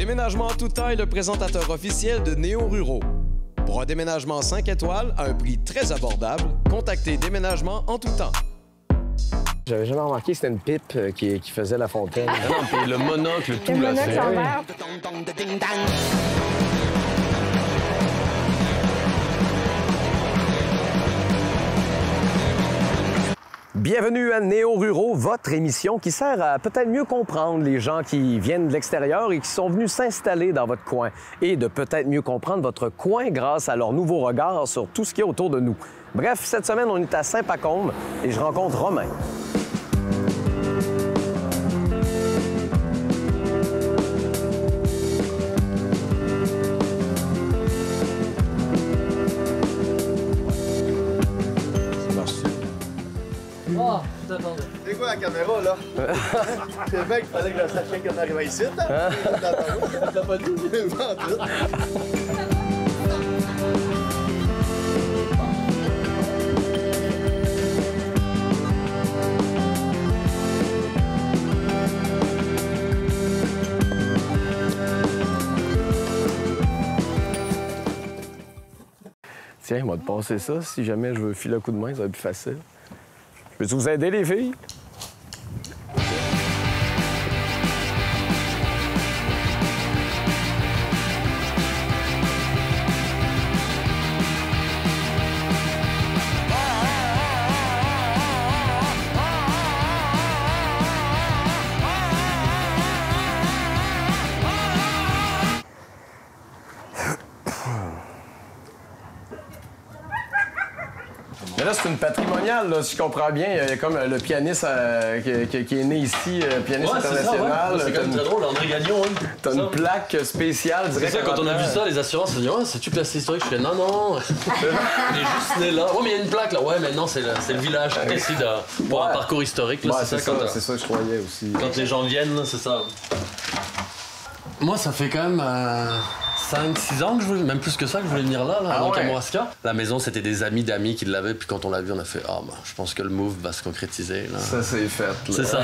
Déménagement en toute taille, le présentateur officiel de Néo Ruraux. Pour un déménagement 5 étoiles à un prix très abordable, contactez Déménagement en tout temps. J'avais jamais remarqué que c'était une pipe qui faisait la fontaine. Non, puis le monocle, tout Le là, monocle en verre. Bienvenue à Néo Ruraux, votre émission qui sert à peut-être mieux comprendre les gens qui viennent de l'extérieur et qui sont venus s'installer dans votre coin et de peut-être mieux comprendre votre coin grâce à leur nouveau regard sur tout ce qui est autour de nous. Bref, cette semaine, on est à Saint-Pacôme et je rencontre Romain. Oh, t'attendais. C'est quoi la caméra, là? C'est vrai qu'il fallait que je sachiez qu'on arrivait ici, hein? T'as pas dit? Pas tout. Tiens, il m'a de passer ça. Si jamais je veux filer un coup de main, ça va être plus facile. Peux-tu vous aider, les filles? Mais là, c'est une patrimoniale, là, si je comprends bien. Il y a comme le pianiste qui est né ici, pianiste international. C'est quand même très drôle, André Gagnon. Hein. T'as une plaque spéciale C'est direct. ça, quand on a vu ça, les assurances, on dit ouais, c'est-tu classé historique? Je fais non, non. Il est juste né là. Ouais, mais il y a une plaque là. Ouais, mais non, c'est le village qui décide pour un parcours historique. Là, Ouais, c'est ça, c'est ça que je croyais aussi. quand les gens viennent, là, c'est ça. Moi, ça fait quand même 5-6 ans que je voulais, même plus que ça, que je voulais venir là, à Kamouraska. La maison, c'était des amis d'amis qui l'avaient, puis quand on l'a vu, on a fait ah, bah, je pense que le move va se concrétiser. Là. Ça, c'est fait. Là. C'est ça.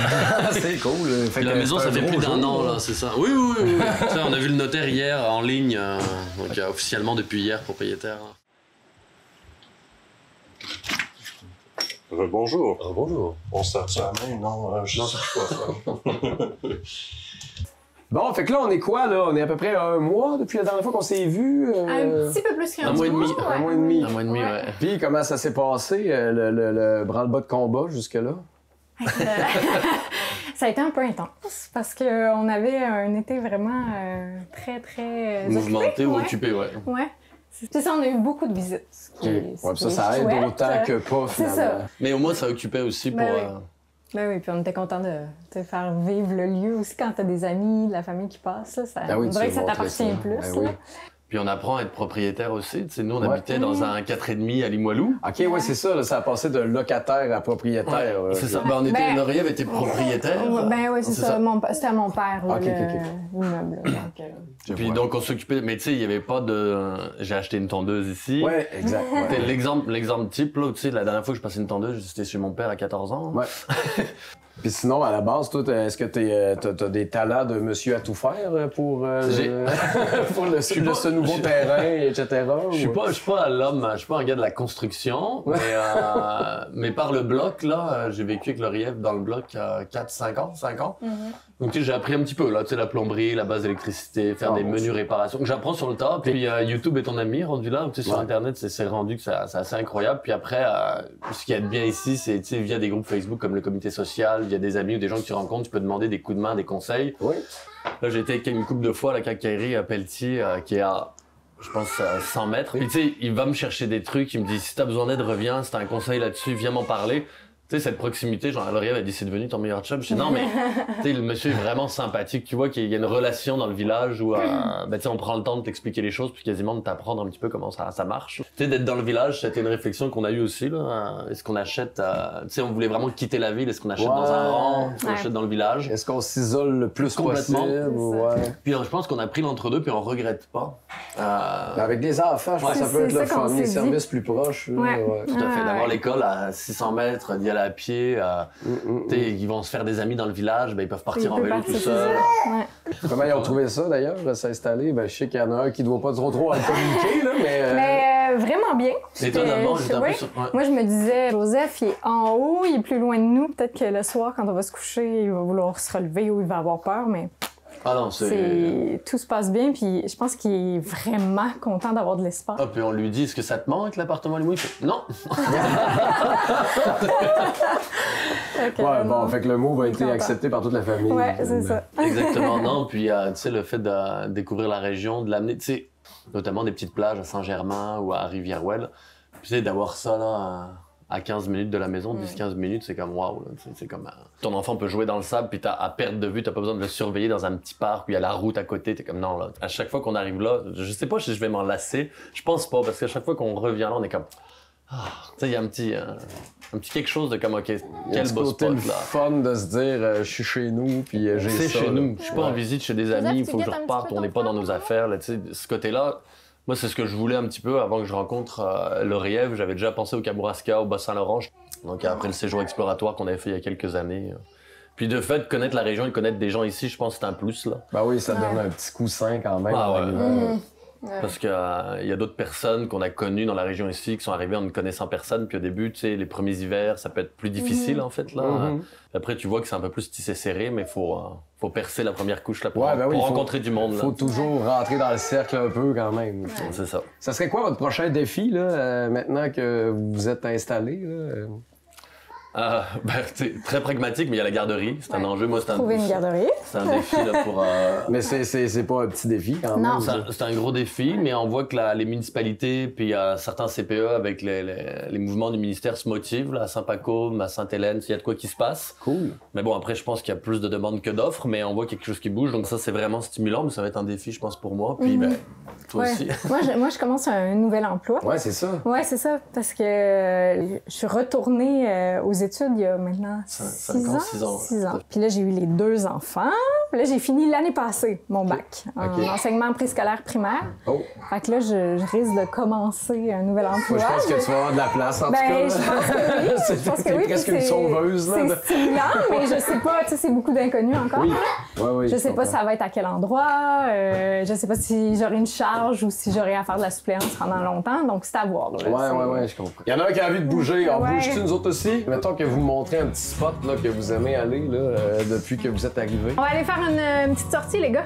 C'est cool. Puis la maison, ça fait plus d'1 an, là, c'est ça. Oui, oui, oui. Tu sais, on a vu le notaire hier en ligne, donc officiellement depuis hier, propriétaire. Bonjour. Bonjour. On sert ça à la main? Non, je sais pas ça. Bon, fait que là, on est quoi, là? On est à peu près 1 mois depuis la dernière fois qu'on s'est vu? Un petit peu plus qu'un Un mois et demi. Un mois et demi. Un mois et demi, ouais. Puis, comment ça s'est passé, le branle-bas de combat jusque-là? Ça a été un peu intense parce qu'on avait un été vraiment très Mouvementé ou ouais. occupé, ouais. Ouais. C'est ça, on a eu beaucoup de visites. Ouais, ça aide autant que pas, C'est finalement. ça. Mais au moins, ça occupait aussi pour... Ben oui. Ben oui, puis on était content de te faire vivre le lieu aussi quand t'as des amis, de la famille qui passe. Là, ça, Ben oui, on dirait tu que ça montres t'appartient ça. plus. Ben là. oui. Puis on apprend à être propriétaire aussi. Tu sais, nous, on Ouais. habitait dans un 4,5 à Limoilou. OK, ouais, c'est ça. Là, ça a passé de locataire à propriétaire. C'est ça. Ben, on était... Ben- Laurier était propriétaire. Ben oui, c'est ça. C'était à mon père, là, Ok. l'immeuble. là. Donc, Puis donc, on s'occupait... Mais tu sais, il n'y avait pas de... J'ai acheté une tondeuse ici. Ouais, exact. Ouais. C'était l'exemple type, là, tu sais, la dernière fois que je passais une tondeuse, c'était chez mon père à 14 ans. Ouais. Puis sinon, à la base, toi, est-ce que t'as des talents de monsieur à tout faire pour, pour ce nouveau terrain, etc.? Je suis pas l'homme, je suis pas un gars de la construction, mais par le bloc, là, j'ai vécu avec Laurier dans le bloc 5 ans. Donc, tu sais, j'ai appris un petit peu, là, tu sais, la plomberie, la base d'électricité, faire des menus réparations. Donc, j'apprends sur le tas. Puis, YouTube est ton ami, rendu là. Tu sais, sur Internet, c'est rendu que c'est assez incroyable. Puis après, ce qui est bien ici, c'est, tu sais, via des groupes Facebook comme le comité social, via des amis ou des gens que tu rencontres, tu peux demander des coups de main, des conseils. Oui. Là, j'ai été avec une couple de fois à la quincaillerie à Pelletier, qui est à, je pense, 100 mètres. Puis, tu sais, il va me chercher des trucs. Il me dit, si t'as besoin d'aide, reviens. Si t'as un conseil là-dessus, viens m'en parler. Tu sais, cette proximité, genre, Laurier a dit, c'est devenu ton meilleur job. Je dis, non, mais, tu sais, le monsieur est vraiment sympathique. Tu vois qu'il y a une relation dans le village où, ben, tu sais, on prend le temps de t'expliquer les choses, puis quasiment de t'apprendre un petit peu comment ça marche. Tu sais, d'être dans le village, c'était une réflexion qu'on a eue aussi, là. Est-ce qu'on achète, tu sais, on voulait vraiment quitter la ville. Est-ce qu'on achète dans un rang? Est-ce qu'on achète dans le village? Est-ce qu'on s'isole le plus Complètement. possible? Ouais. Puis, je pense qu'on a pris l'entre-deux, puis on regrette pas. Avec des enfants, je pense que ça peut être le fun. Les services plus proches. Ouais. Tout à fait. D'avoir l'école à 600 mètres, d'y aller aller à pied. Ils vont se faire des amis dans le village, ben, ils peuvent partir en vélo tout seuls. Ouais. Comment ils ont trouvé ça, d'ailleurs, s'installer? Ben, je sais qu'il y en a un qui ne doit pas trop à le communiquer, là, mais... Mais vraiment bien. Étonnamment, j'étais un peu sur... Moi, je me disais, Joseph, il est en haut, il est plus loin de nous. Peut-être que le soir, quand on va se coucher, il va vouloir se relever ou il va avoir peur, mais... Ah non, Tout se passe bien, puis je pense qu'il est vraiment content d'avoir de l'espace. Ah, puis on lui dit, est-ce que ça te manque l'appartement Louis? Il fait, non! Ouais, bon, fait que le mot a été accepté par toute la famille. Ouais, c'est ça. Exactement, non. Puis, tu sais, le fait de découvrir la région, de l'amener, tu sais, notamment des petites plages à Saint-Germain ou à Rivière-Ouelle, tu sais, d'avoir ça, là, à 15 minutes de la maison, 10-15 minutes, c'est comme waouh. C'est comme ton enfant peut jouer dans le sable, puis à perte de vue, t'as pas besoin de le surveiller dans un petit parc où il y a la route à côté. T'es comme non, là. À chaque fois qu'on arrive là, je sais pas si je vais m'en lasser. Je pense pas, parce qu'à chaque fois qu'on revient là, on est comme tu sais, il y a un petit quelque chose de comme ok, quel beau spot là. Fun de se dire je suis chez nous, puis j'ai ça. C'est chez là. nous. Je suis pas en visite chez des amis, il faut que je reparte, on n'est pas dans nos affaires. Là, tu sais, ce côté-là. Moi, c'est ce que je voulais un petit peu avant que je rencontre Laurièvre. J'avais déjà pensé au Kamouraska, au Bas-Saint-Laurent. Donc, après le séjour exploratoire qu'on avait fait il y a quelques années. Puis, de fait, connaître la région et connaître des gens ici, je pense que c'est un plus, là. Ben oui, ça donne un petit coussin quand même. Ah, ouais. Parce qu'il y a d'autres personnes qu'on a connues dans la région ici qui sont arrivées en ne connaissant personne. Puis au début, tu sais, les premiers hivers, ça peut être plus difficile en fait. Là. Après, tu vois que c'est un peu plus tissé serré, mais il faut percer la première couche là, pour rencontrer du monde. Il faut toujours rentrer dans le cercle un peu quand même. C'est ça. Ça serait quoi votre prochain défi là, maintenant que vous êtes installé? Très pragmatique, mais il y a la garderie. C'est un enjeu. Moi, Trouver une garderie. C'est un défi là, pour... Mais c'est pas un petit défi quand même. C'est un gros défi, mais on voit que les municipalités, puis certains CPE avec les mouvements du ministère se motivent. Là, à Saint-Pacôme, à Sainte-Hélène, il y a de quoi qui se passe. Cool. Mais bon, après, je pense qu'il y a plus de demandes que d'offres, mais on voit quelque chose qui bouge. Donc ça, c'est vraiment stimulant, mais ça va être un défi, je pense, pour moi. Puis toi aussi. moi, je commence un nouvel emploi. Ouais, c'est ça. Ouais, c'est ça. Parce que je suis retournée aux études il y a maintenant 6 ans. Puis là, j'ai eu les 2 enfants. Puis là, j'ai fini l'année passée mon bac en enseignement préscolaire primaire. Fait que là, je risque de commencer un nouvel emploi. Moi, je pense que tu vas avoir de la place, en tout cas. Je pense que oui. C'est presque une sauveuse. C'est stimulant, mais je sais pas, tu sais, c'est beaucoup d'inconnus encore. Oui, je sais pas ça va être à quel endroit. Je sais pas si j'aurai une charge ou si j'aurai à faire de la suppléance pendant longtemps. Donc, c'est à voir. Ouais, je comprends. Il y en a un qui a envie de bouger. On bouge-tu nous autres aussi? Mettons que vous montrez un petit spot là, que vous aimez aller là, depuis que vous êtes arrivés. On va aller faire une petite sortie, les gars.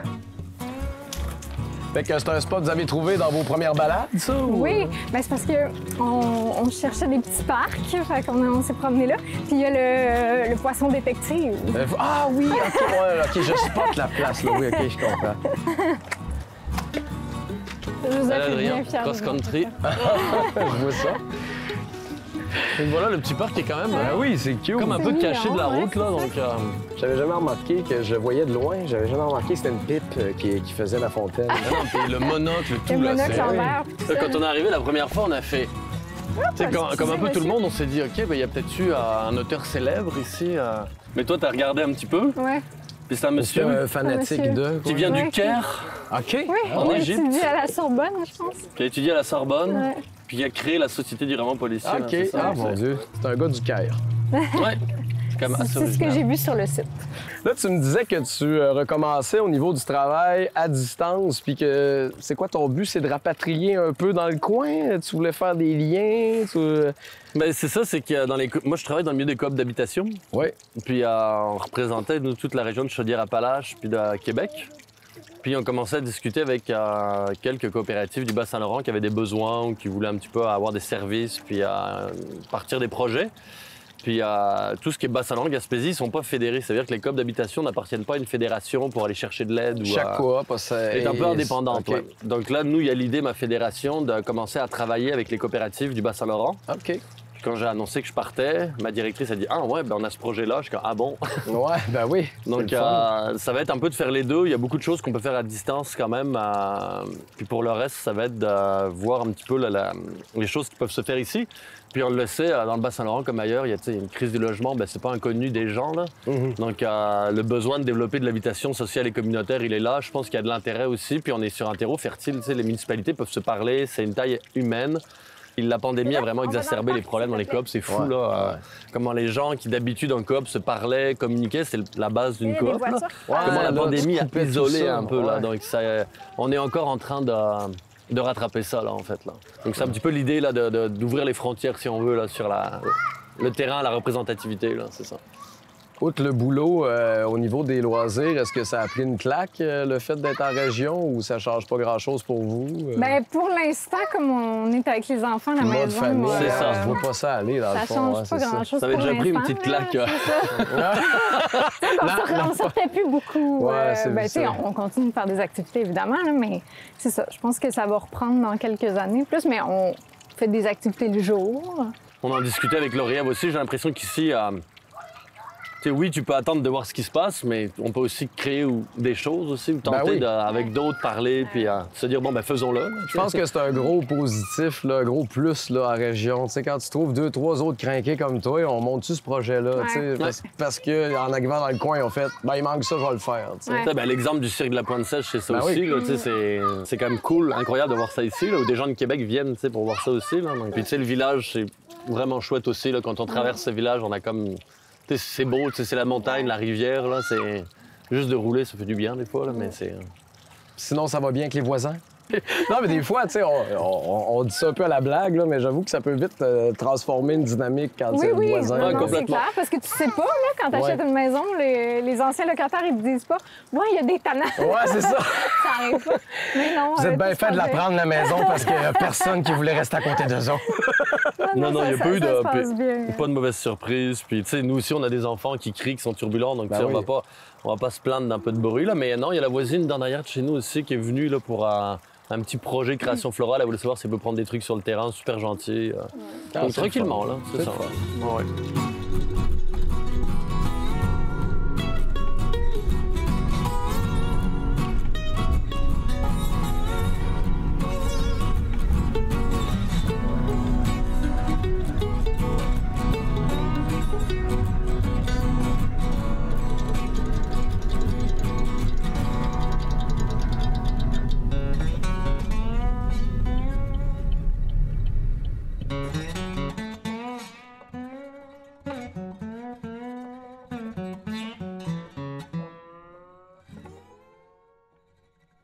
Fait que c'est un spot que vous avez trouvé dans vos premières balades, ça? Ou... Oui, ben c'est parce qu'on cherchait des petits parcs, fait qu'on s'est promené là. Puis il y a le poisson détective. Ah oui, OK, je spot la place, là. Oui, OK, je comprends. Joseph est bien fier. Cross-country. Je vois ça. Et voilà, le petit parc est quand même oui, c'est cute. Comme un peu caché de la route, là. Donc, j'avais jamais remarqué que je le voyais de loin. J'avais jamais remarqué que c'était une pipe qui faisait la fontaine. le monocle, tout le là. Monocle en verre. Quand on est arrivé la première fois, on a fait... comme un peu tout le monde, on s'est dit, OK, il y a peut-être eu un auteur célèbre ici. Mais toi, t'as regardé un petit peu. Ouais. Puis c'est un monsieur un fanatique de... qui vient du Caire. OK. Oui, en il a Égypte. étudié à la Sorbonne, je pense. Qui a étudié à la Sorbonne. Ouais. Puis il a créé la Société du roman policier. OK. C'est ça, mon Dieu. C'est un gars du Caire. Ouais. C'est ce que j'ai vu sur le site. Là, tu me disais que tu recommençais au niveau du travail à distance, puis que c'est quoi ton but? C'est de rapatrier un peu dans le coin? Tu voulais faire des liens? Ben, c'est ça, c'est que moi, je travaille dans le milieu des coop d'habitation. Oui. Puis on représentait nous, toute la région de Chaudière-Appalaches puis de Québec. Puis on commençait à discuter avec quelques coopératives du Bas-Saint-Laurent qui avaient des besoins ou qui voulaient un petit peu avoir des services puis partir des projets. Puis tout ce qui est Bas-Saint-Laurent, Gaspésie, ils ne sont pas fédérés. C'est-à-dire que les coop d'habitation n'appartiennent pas à une fédération pour aller chercher de l'aide. Chaque coop est un peu indépendante. Okay. Ouais. Donc là, nous, il y a l'idée, ma fédération, de commencer à travailler avec les coopératives du Bas-Saint-Laurent. OK. Puis quand j'ai annoncé que je partais, ma directrice a dit « Ah ouais, ben on a ce projet-là. » Je suis comme « Ah bon? » Ouais, ben oui. Donc ça va être un peu de faire les deux. Il y a beaucoup de choses qu'on peut faire à distance quand même. Puis pour le reste, ça va être de voir un petit peu les choses qui peuvent se faire ici. Puis on le sait, dans le Bas-Saint-Laurent comme ailleurs, il y a une crise du logement, ben, c'est pas inconnu des gens. Là. Donc le besoin de développer de l'habitation sociale et communautaire, il est là. Je pense qu'il y a de l'intérêt aussi. Puis on est sur un terreau fertile. Les municipalités peuvent se parler, c'est une taille humaine. La pandémie a vraiment exacerbé les problèmes dans les coops, c'est fou là. Comment les gens qui d'habitude en coop se parlaient, communiquaient, c'est la base d'une coop. Comment la pandémie a isolé un peu là. Donc on est encore en train de rattraper ça là en fait là. Donc c'est un petit peu l'idée là d'ouvrir les frontières si on veut là sur le terrain, la représentativité là, c'est ça. Outre le boulot, au niveau des loisirs, est-ce que ça a pris une claque, le fait d'être en région, ou ça change pas grand-chose pour vous? Bien, pour l'instant, comme on est avec les enfants à la Mode maison... famille, c'est ça. Je vois pas ça aller, dans le fond. Ça change pas grand-chose Ça avait pour déjà pris une l'instant, petite claque. On sortait plus beaucoup. Ouais, c'est ben, ça. on continue de faire des activités, évidemment, là, mais c'est ça. Je pense que ça va reprendre dans quelques années plus, mais on fait des activités le jour. On en discutait avec Lauriève aussi, j'ai l'impression qu'ici... oui, tu peux attendre de voir ce qui se passe, mais on peut aussi créer des choses aussi, ou tenter avec d'autres parler, puis se dire, bon, ben faisons-le. Je pense que c'est un gros positif, là, un gros plus là, en région. Tu sais, quand tu trouves 2-3 autres crinqués comme toi, on monte-tu ce projet-là? Tu sais, parce qu'en arrivant dans le coin, on fait, ben il manque ça, je vais le faire. Tu sais. Ben, l'exemple du cirque de la Pointe Sèche, c'est ça Ben aussi. oui. Là, tu sais, c'est quand même cool, incroyable de voir ça ici, là, où des gens de Québec viennent tu sais, pour voir ça aussi. Là. Donc, puis, tu sais, le village, c'est vraiment chouette aussi. Là, quand on traverse ce village, on a comme... C'est beau, c'est la montagne, la rivière, là, c'est... Juste de rouler, ça fait du bien des fois, là, mais c'est... Sinon, ça va bien avec les voisins? Non, mais des fois, tu sais, on dit ça un peu à la blague, là, mais j'avoue que ça peut vite transformer une dynamique quand c'est le voisin. Oui, complètement. c'est clair, parce que tu sais pas, là, quand tu achètes une maison, les anciens locataires, ils te disent pas « Ouais, il y a des tannants. » Ouais, c'est ça. Ça arrive pas. Mais non, Vous êtes bien tout fait de la se passe prendre, la maison, parce qu'il y a personne qui voulait rester à côté d'eux autres. Non, il n'y a pas eu ça se passe bien. pas de mauvaise surprise. Puis, tu sais, nous aussi, on a des enfants qui crient, qui sont turbulents, donc tu sais, on va pas se plaindre d'un peu de bruit, là. Mais non, il y a la voisine d'en arrière de chez nous aussi qui est venue là, pour un petit projet de création florale. Elle voulait savoir si elle peut prendre des trucs sur le terrain, super gentil. Donc, tranquillement, là, c'est ça. Ouais.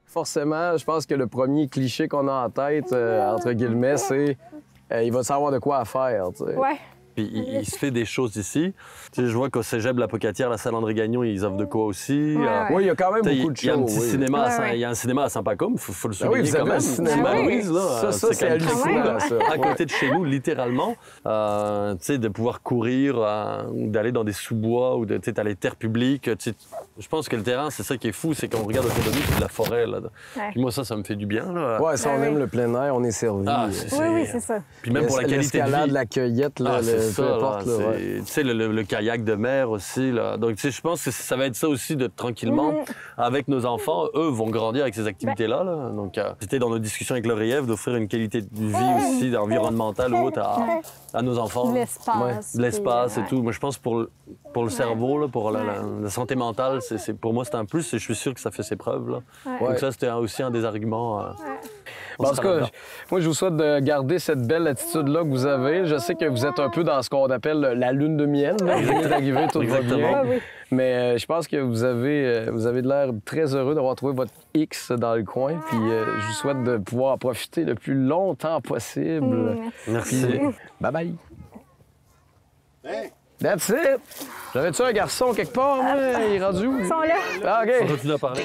Forcément, je pense que le premier cliché qu'on a en tête, entre guillemets, c'est il va savoir de quoi faire. Tu sais. Ouais. Puis il se fait des choses ici. Tu sais, je vois qu'au cégep de la Pocatière, la salle André Gagnon, ils offrent de quoi aussi. Oui, il y a quand même beaucoup de choses. Il y a un petit cinéma, Ouais. il y a un cinéma à Saint-Pacôme, il faut le Ah oui, souligner vous quand avez même. un cinéma. Louise, là, Ça, c'est quand même très hallucinant, cool, ça. à côté de chez nous, littéralement. Tu sais, de pouvoir courir, ou d'aller dans des sous-bois, ou de, tu sais, t'as les terres publiques. Tu sais, je pense que le terrain, c'est ça qui est fou, c'est qu'on regarde autour de nous, c'est de la forêt. Là. Puis moi, ça me fait du bien. Là. Ouais, si on aime le plein air, on est servi. Ah, Oui, c'est ça. Puis même pour la qualité de l'escalade, vie. la cueillette, là, C'est ça, peu là, importe. Là, tu sais, le kayak de mer aussi. Là. Donc, tu sais, je pense que ça va être ça aussi, de tranquillement, avec nos enfants, eux vont grandir avec ces activités-là. Là. Donc, c'était dans nos discussions avec Lauriève d'offrir une qualité de vie aussi, environnementale ou autre, à nos enfants. L'espace. De l'espace puis, et tout. Moi, je pense pour le cerveau, là, pour la santé mentale, pour moi, c'est un plus et je suis sûr que ça fait ses preuves. Là. Ouais. Donc, ça, c'était aussi un des arguments. En tout cas, moi, je vous souhaite de garder cette belle attitude-là que vous avez. Je sais que vous êtes un peu dans ce qu'on appelle la lune de miel. Là. Vous venez d'arriver, tout va bien. Oui. Mais je pense que vous avez de l'air très heureux d'avoir trouvé votre X dans le coin. Puis je vous souhaite de pouvoir en profiter le plus longtemps possible. Merci. Bye-bye. Hey! That's it! J'avais-tu un garçon quelque part, moi? Il est rendu où? Ils sont là. Ah, OK. On continue à parler.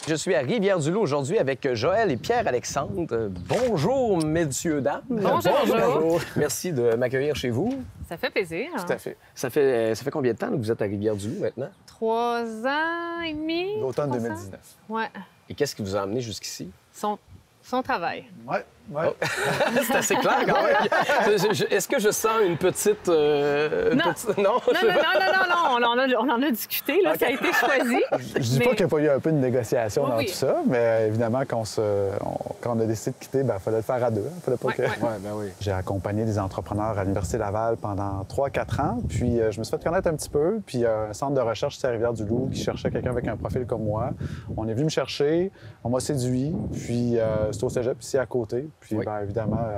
Je suis à Rivière-du-Loup aujourd'hui avec Joël et Pierre-Alexandre. Bonjour, messieurs, dames. Bonjour. Merci de m'accueillir chez vous. Ça fait plaisir. Tout à fait. Ça fait combien de temps que vous êtes à Rivière-du-Loup maintenant? 3 ans et demi. L'automne 3 ans? 2019. Ouais. Et qu'est-ce qui vous a amené jusqu'ici? Son travail. Ouais. Ouais. C'est assez clair quand même. Est-ce que je sens une petite... Non. Non, On en a discuté, là, ça a été choisi. Je dis pas qu'il n'y a pas eu un peu de négociation Oui, dans oui. tout ça, mais évidemment, quand on a décidé de quitter, il fallait le faire à deux. Il fallait pas que... Ouais, ben oui. J'ai accompagné des entrepreneurs à l'Université Laval pendant 3-4 ans, puis je me suis fait connaître un petit peu, puis un centre de recherche ici à Rivière-du-Loup qui cherchait quelqu'un avec un profil comme moi. On est venu me chercher, on m'a séduit, puis c'est au cégep ici à côté, puis Oui. évidemment,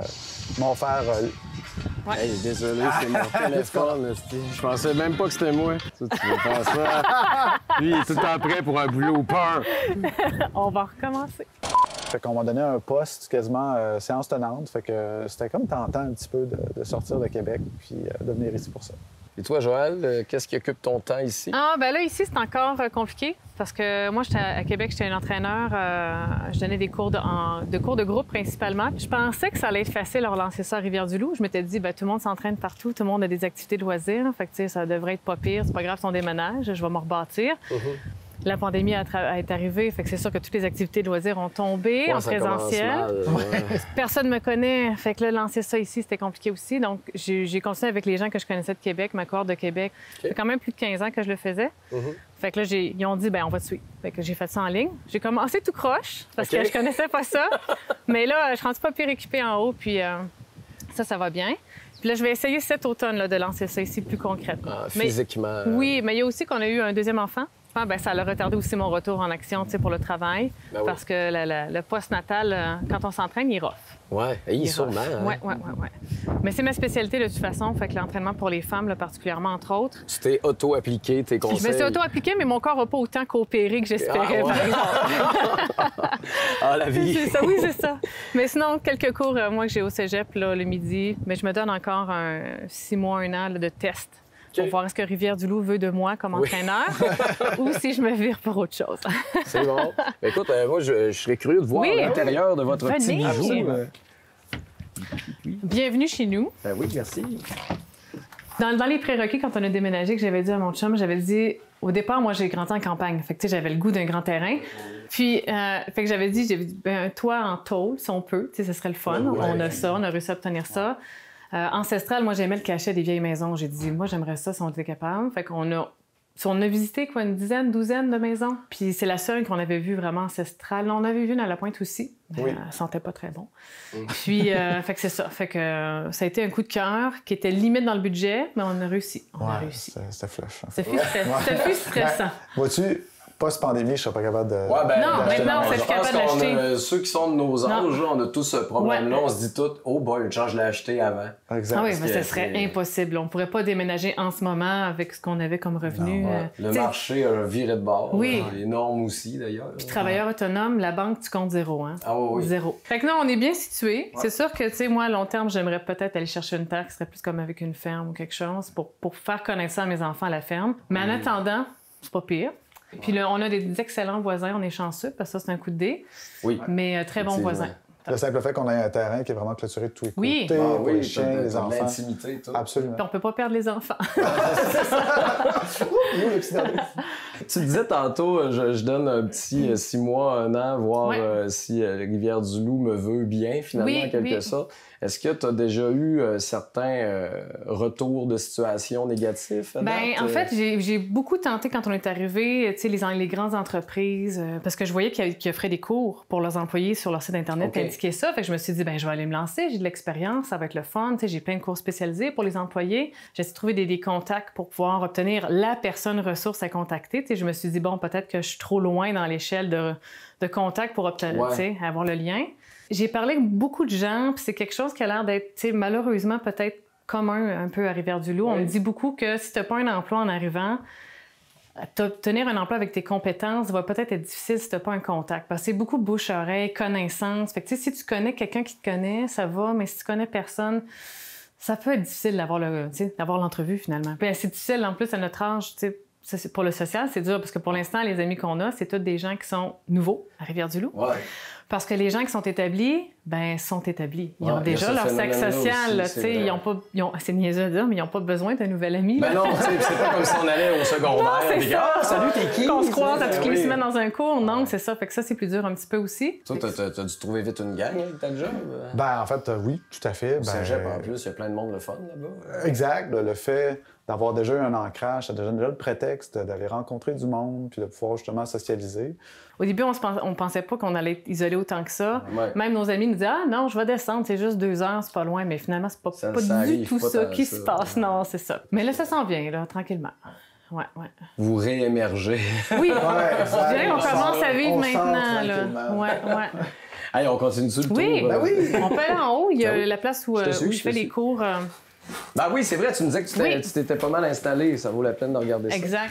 ils m'ont offert... Hey, désolé, c'est mon téléphone. esti. Je pensais même pas que c'était moi. Tu veux faire ça? Lui, il est tout le temps prêt pour un blooper. On va recommencer. Fait qu'on m'a donné un poste quasiment séance tenante, fait que c'était comme tentant un petit peu de sortir de Québec, puis de venir ici pour ça. Et toi, Joël, qu'est-ce qui occupe ton temps ici? Ah, ben là, ici, c'est encore compliqué parce que moi, à Québec, j'étais un entraîneur. Je donnais des cours de groupe principalement. Je pensais que ça allait être facile à relancer ça à Rivière-du-Loup. Je m'étais dit, ben, tout le monde s'entraîne partout, tout le monde a des activités de loisirs. Fait que, tu sais, ça devrait être pas pire. C'est pas grave si on déménage, je vais me rebâtir. La pandémie est arrivée, fait que c'est sûr que toutes les activités de loisirs ont tombé en ça commence présentiel. mal, Personne ne me connaît, fait que là, lancer ça ici, c'était compliqué aussi. Donc, j'ai continué avec les gens que je connaissais de Québec, ma cohorte de Québec. Ça fait quand même plus de 15 ans que je le faisais. Fait que là, ils ont dit, ben on va te suivre. Fait que j'ai fait ça en ligne. J'ai commencé tout croche, parce que je connaissais pas ça. Mais là, je suis rendue pas pire équipée en haut, puis ça va bien. Puis là, je vais essayer cet automne là, de lancer ça ici plus concrètement. Physiquement. Oui, mais il y a aussi qu'on a eu un deuxième enfant. Ben, ça a retardé aussi mon retour en action pour le travail. Ben oui. Parce que le post-natal, quand on s'entraîne, il est rough. Oui, sûrement. Hein? Oui. Mais c'est ma spécialité de toute façon. Fait que l'entraînement pour les femmes, là, particulièrement, entre autres. Tu t'es auto-appliqué tes conseils. Je me suis auto-appliquée, mais mon corps n'a pas autant coopéré que j'espérais, par exemple. Ah, la vie! C'est ça, oui, c'est ça. Mais sinon, quelques cours, moi, que j'ai au cégep là, le midi. Mais je me donne encore 6 mois, 1 an là, de test. Pour voir est-ce que Rivière-du-Loup veut de moi comme entraîneur ou si je me vire pour autre chose. C'est bon. Écoute, moi, je serais curieux de voir l'intérieur de votre petit bijou. Bienvenue chez nous. Ben oui, merci. Dans les prérequis, quand on a déménagé, que j'avais dit à mon chum, j'avais dit... Au départ, moi, j'ai grandi en campagne. Fait que, tu sais, j'avais le goût d'un grand terrain. Puis, fait que j'avais dit, ben, un toit en tôle, si on peut. Tu sais, ce serait le fun. Ouais. On a ça, on a réussi à obtenir ça. Ancestral, moi, j'aimais le cachet des vieilles maisons. J'ai dit, moi, j'aimerais ça si on était capable. Fait qu'on a visité, quoi, une dizaine, douzaine de maisons. Puis c'est la seule qu'on avait vue vraiment ancestrale. On avait vu une à La Pointe aussi. Mais elle sentait pas très bon. Puis, fait que c'est ça. Fait que ça a été un coup de cœur qui était limite dans le budget, mais on a réussi. On a réussi. C'était flush. C'était plus stressant. Vois-tu, post-pandémie, je serais pas capable de... Ouais, ben, non, maintenant, on serait capable de l'acheter. Ceux qui sont de nos âges, là, on a tous ce problème-là. On se dit tout, oh boy, une chance, je l'ai acheté avant. Exact. Ah oui, mais ce serait impossible. On pourrait pas déménager en ce moment avec ce qu'on avait comme revenu. Le marché a viré de bord. Oui. Les normes aussi, d'ailleurs. Puis travailleur autonome, la banque, tu comptes 0, hein? Ah oui. 0. Fait que non, on est bien situé. C'est sûr que, tu sais, moi, à long terme, j'aimerais peut-être aller chercher une terre qui serait plus comme avec une ferme ou quelque chose pour faire connaître ça à mes enfants à la ferme. Mais en attendant, c'est pas pire. Puis là, on a des excellents voisins, on est chanceux, parce que ça, c'est un coup de dé. Oui. Mais très bons voisins. Le simple fait qu'on ait un terrain qui est vraiment clôturé de tous les côtés, pour les chiens, les enfants. L'intimité, tout. Absolument. Puis on peut pas perdre les enfants. Tu disais tantôt, je donne un petit 6 mois, 1 an, voir si Rivière-du-Loup me veut bien, finalement, en quelque sorte. Est-ce que tu as déjà eu certains retours de situations négatives? En fait, j'ai beaucoup tenté quand on est arrivé, tu sais, les grandes entreprises, parce que je voyais qu'ils offraient des cours pour leurs employés sur leur site Internet qui indiquaient ça. Fait que je me suis dit, je vais aller me lancer, j'ai de l'expérience, ça va être le fun. Tu sais, j'ai plein de cours spécialisés pour les employés. J'ai essayé de trouver des contacts pour pouvoir obtenir la personne ressource à contacter. Tu sais, je me suis dit, bon, peut-être que je suis trop loin dans l'échelle de contacts pour obtenir, tu sais, avoir le lien. J'ai parlé avec beaucoup de gens, puis c'est quelque chose qui a l'air d'être, tu sais, malheureusement, peut-être commun un peu à Rivière-du-Loup. On me dit beaucoup que si tu n'as pas un emploi en arrivant, obtenir un emploi avec tes compétences va peut-être être difficile si tu n'as pas un contact. Parce que c'est beaucoup bouche-oreille, connaissance. Fait que, tu sais, si tu connais quelqu'un qui te connaît, ça va, mais si tu connais personne, ça peut être difficile d'avoir l'entrevue, finalement. Puis c'est difficile, en plus, à notre âge, tu sais, pour le social, c'est dur, parce que pour l'instant, les amis qu'on a, c'est tous des gens qui sont nouveaux à Rivière-du-Loup. Ouais. Parce que les gens qui sont établis, ben sont établis. Ils ont Ouais, déjà il y a leur ce cercle phénomène-là social. aussi, Tu c'est sais, vrai. c'est niaiseux à dire, mais ils n'ont pas besoin d'un nouvel ami. Ben là. non, tu sais, c'est pas comme si on allait au secondaire. c'est puis ça. Ah, salut, t'es qui? Qu'on se croise à Tu sais, toutes les oui. semaines dans un cours. Non, c'est ça. Fait que ça, c'est plus dur un petit peu aussi. Toi, t'as dû trouver vite une gang avec ta job? Ben, en fait, oui, tout à fait. Au Ben, cégep, en plus, il y a plein de monde le fun là-bas. Exact. Le fait d'avoir déjà eu un ancrage, ça déjà le prétexte d'aller rencontrer du monde puis de pouvoir justement socialiser. Au début, on pensait pas qu'on allait être isolé autant que ça. Ouais. Même nos amis nous disaient « Ah non, je vais descendre, c'est juste 2 heures, c'est pas loin. » Mais finalement, c'est pas Ça du arrive tout pas ça tant qui ça. se passe. Non, c'est ça. Mais là, ça s'en vient, là, tranquillement. Ouais. Vous réémergez. Oui, Ouais, exact. je dirais qu'on commence à vivre On sort maintenant. Là. tranquillement. Ouais. Hey, on continue sur le Oui, tour. Ben oui. On peut aller en haut. Il y a Ben oui. la place où Je te où suis, je fais les cours. Ben oui, c'est vrai, tu me disais que Oui. tu t'étais pas mal installé. Ça vaut la peine de regarder ça. Exact.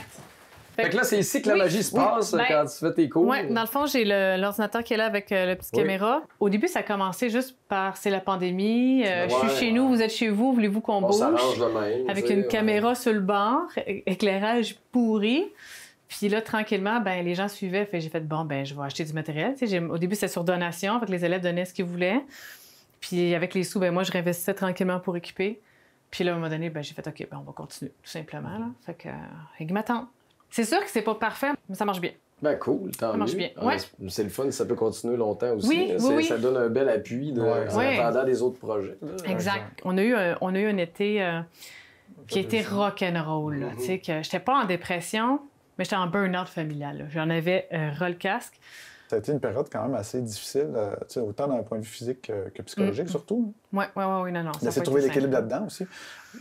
Fait que là, c'est ici que la Oui. magie se Oui. passe Ben, quand tu fais tes cours. Oui, dans le fond, j'ai l'ordinateur qui est là avec la petite Oui. caméra. Au début, ça a commencé juste par c'est la pandémie, je Ouais. suis chez nous, vous êtes chez vous, voulez-vous qu'on On bouge? s'arrange de même. Avec tu sais, une ouais. caméra sur le bord, éclairage pourri. Puis là, tranquillement, ben les gens suivaient. Fait que j'ai fait, bon, ben je vais acheter du matériel. Tu sais, au début, c'était sur donation. Fait que les élèves donnaient ce qu'ils voulaient. Puis avec les sous, ben moi, je réinvestissais tranquillement pour équiper. Puis là, à un moment donné, ben j'ai fait, OK, ben on va continuer, tout simplement. Là. Fait que, avec ma tante. C'est sûr que c'est pas parfait, mais ça marche bien. Ben cool, tant Ça marche mieux. bien. Ah, Ouais. C'est le fun, ça peut continuer longtemps aussi. Oui, là. oui. Ça donne un bel appui Ouais. en Ouais. attendant des autres projets. Exact. On a eu un été qui a été rock'n'roll. Tu sais, que j'étais pas en dépression, mais j'étais en burn-out familial. Là. J'en avais ras le casque. Ça a été une période quand même assez difficile, tu sais, autant d'un point de vue physique que psychologique, surtout. Ouais, non. ça a D'essayer pas de été trouver simple. l'équilibre là-dedans aussi.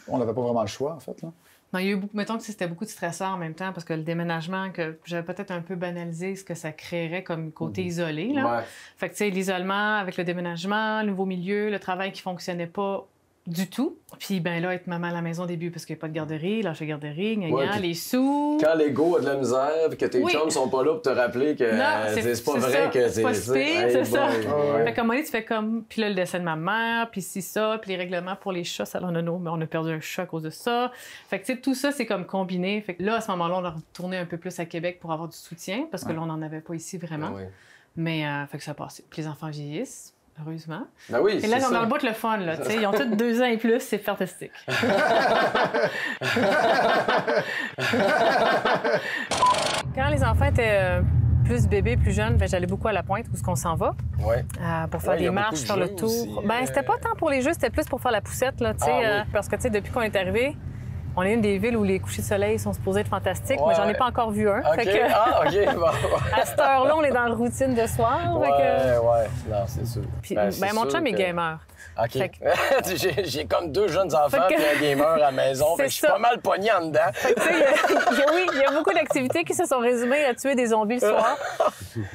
On n'avait pas vraiment le choix, en fait. Là. Non, il y a eu beaucoup, mettons que c'était beaucoup de stresseurs en même temps, parce que le déménagement, que j'avais peut-être un peu banalisé ce que ça créerait comme côté isolé. Là. Ouais. Fait que, tu sais, l'isolement avec le déménagement, le nouveau milieu, le travail qui fonctionnait pas du tout. Puis, ben là, être maman à la maison au début, parce qu'il n'y a pas de garderie, lâcher garderie, Ouais, gna, puis les sous. Quand l'ego a de la misère et que tes Oui. chums sont pas là pour te rappeler que Non, c'est pas c'est vrai ça. que C'est pas si pire, hey c'est ça. boy, ouais. Fait qu'à un moment donné, tu fais comme... Puis là, le décès de ma mère, puis ci, ça, puis les règlements pour les chats, ça, là, mais on a perdu un chat à cause de ça. Fait que, tu sais, tout ça, c'est comme combiné. Fait que là, à ce moment-là, on a retourné un peu plus à Québec pour avoir du soutien, parce que là, on n'en avait pas ici vraiment. Ah ouais. Mais, fait que ça a passé. Puis les enfants vieillissent, heureusement. Ben oui, Et c'est là, on ça. a le bout de le fun, là, tu sais. Ils ont tous 2 ans et plus, c'est fantastique. Quand les enfants étaient plus bébés, plus jeunes, ben, j'allais beaucoup à la pointe, où est-ce qu'on s'en va, Ouais. pour faire Ouais, il y des a marches, beaucoup de faire le jeux tour. aussi, Ben, c'était pas tant pour les jeux, c'était plus pour faire la poussette, là, tu sais. Ah, oui. Parce que, tu sais, depuis qu'on est arrivé, on est une des villes où les couchers de soleil sont supposés être fantastiques, mais j'en ai Ouais. pas encore vu un. OK. Fait que, Ah, OK. Bon. à cette heure-là, on est dans la routine de soir. Fait que... Ouais. Non, c'est sûr. Puis, c'est ben, mon sûr chum est que- gamer. OK. Fait J'ai comme 2 jeunes enfants Fait que- et un gamer à la maison. C'est Fait que je suis ça. pas mal pogné en dedans. Tu sais, il y a beaucoup d'activités qui se sont résumées à tuer des zombies le soir.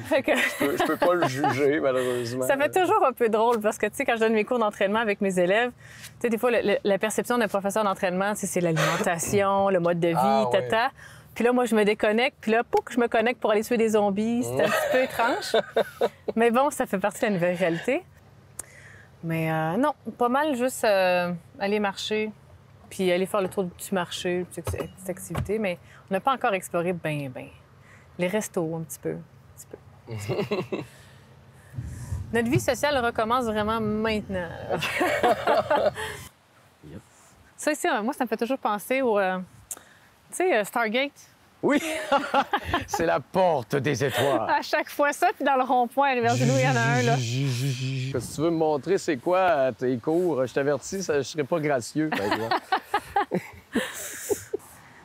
Fait que Je peux pas le juger, malheureusement. ça fait toujours un peu drôle parce que, tu sais, quand je donne mes cours d'entraînement avec mes élèves, tu sais, des fois, la perception d'un professeur d'entraînement, tu sais, c'est l'alimentation, le mode de vie, Ah, ouais. tata. Puis là, moi, je me déconnecte. Puis là, pour que je me connecte pour aller tuer des zombies, c'est un petit peu étrange. Mais bon, ça fait partie de la nouvelle réalité. Mais non, pas mal juste aller marcher, puis aller faire le tour du marché, petite activité. Mais on n'a pas encore exploré bien. Les restos, un petit peu. Notre vie sociale recommence vraiment maintenant. Ça ici, moi, ça me fait toujours penser au... tu sais, Stargate. Oui! C'est la porte des étoiles. À chaque fois ça, puis dans le rond-point, à Rivière-du-Loup, il y en a un, là. Si tu veux me montrer c'est quoi tes cours, je t'avertis, je serai pas gracieux, par exemple.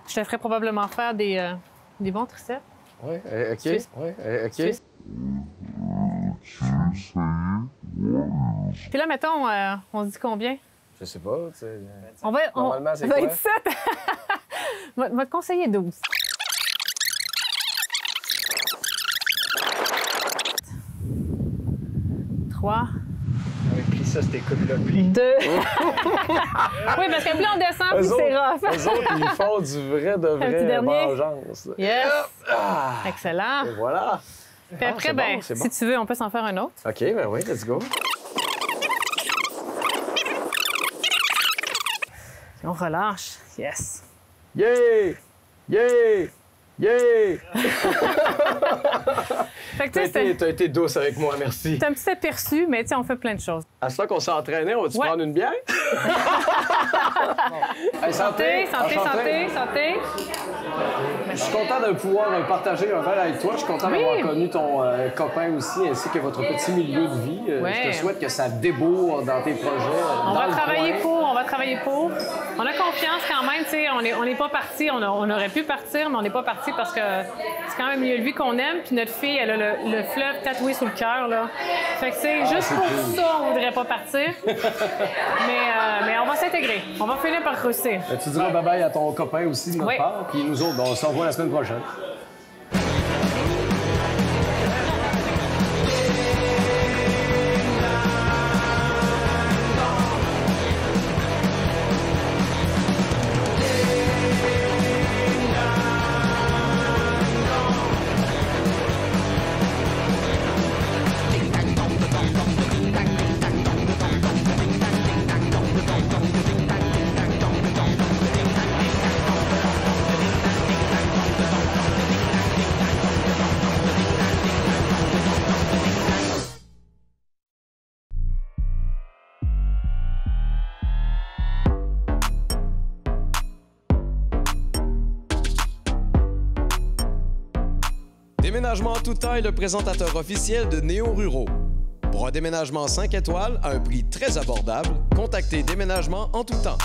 Je te ferais probablement faire des bons triceps. Oui, OK. Suisse. Ouais, OK. Suisse. Puis là, mettons, on se dit combien? Je sais pas, tu sais. On va, Normalement, c'est on va quoi? être 7. On va te conseiller 12. Trois. Plie ça, cette écoute-là, plie. 2. Oui, parce que plus on descend, plus c'est rough. Eux autres, ils font du vrai de petit vrai dernier. vengeance. là. Yes. Ah! Excellent. Et voilà. Puis après, c'est ben, bon, c'est si bon. tu veux, on peut s'en faire un autre. OK, ben oui, let's go. Puis on relâche. Yes. Yeah! Yeah! Yeah! Fait que, tu sais, T'as été douce avec moi, merci. c'est un petit aperçu, mais tu sais, on fait plein de choses. À ce qu'on s'entraînait, on va-tu Ouais. prendre une bière? Hey, Santé, santé, santé, santé. Je suis content de pouvoir partager un verre avec toi. Je suis content Oui. d'avoir connu ton copain aussi, ainsi que votre petit milieu de vie. Ouais. Je te souhaite que ça débourre dans tes projets. On dans va le travailler coin. pour, on va travailler pour. On a confiance quand même, tu sais, on n'est pas parti. On aurait pu partir, mais on n'est pas parti parce que c'est quand même un milieu de vie qu'on aime. Puis notre fille, elle a le fleuve tatoué sur le cœur, là. Fait que c'est juste pour ça, on voudrait pas partir. mais on va s'intégrer. On va finir par creuser. Tu diras bye-bye à ton copain aussi de notre Oui. part. Puis nous autres, on se revoit la semaine prochaine. Déménagement en toute taille, le présentateur officiel de Néo Ruraux. Pour un déménagement 5 étoiles à un prix très abordable, contactez Déménagement en tout temps.